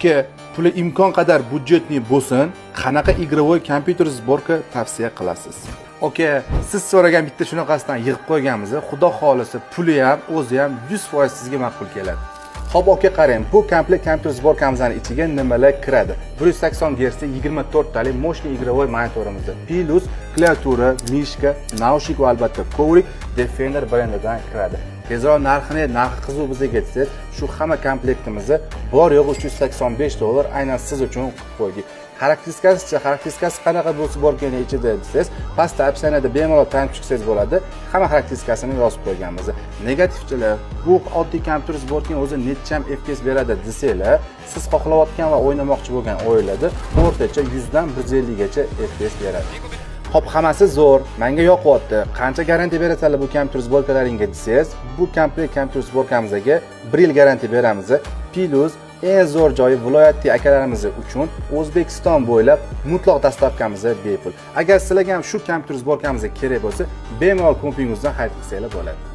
Oke, puli imkon qadar budjetli bo'lsin, qanaqa игровой kompyuter sborka tavsiya qilasiz? Oke, siz so'ragan bitta shunaqasidan yig'ib qo'yganmiz. Xudo xolisa, puli ham, o'zi ham 100% sizga ma'qul keladi. Xo'p, oke, qarang, bu komplekt kompyuter sborkamizning ichiga nimalar kiradi? 180 Hz 24 talik moshli игровой monitorimizda plus klaviatura, mishka, naushnik va albatta kovrik Defender brendidan kiradi. Tezroq narxi qiziq bizga ketsa, shu hamma komplektimizni bor yo'q $385 aynan siz uchun qilib qo'ydik. Xarakteristikasi qanaqa bo'lsa borgan ichida desangiz, pastda opsiyada bemalol tanib chiqsangiz bo'ladi. Hamma xarakteristikasini yozib qo'yganmiz. Negativchilar, bu oddiy kompyuter sborkaning o'zi necham FPS beradi desanglar, siz xohlayotgan va o'ynamoqchi bo'lgan o'yinlarda o'rtacha 100 dan 150 gacha FPS beradi. Hop, hammasi zo'r, menga yoqyapti. Qancha garantiya berasizlar bu kompyuter sborkalaringga desangiz, bu komplekt kompyuter sborkamizga 1 yil garantiya beramiz. Plus eng zo'r joyi viloyatli akalarimiz uchun O'zbekiston bo'ylab mutlaq dastavkamiz bepul. Agar sizlarga ham shu kompyuter sborkamizga kerak bo'lsa, bemalol kompyuteringizdan xarid qilsanglar bo'ladi.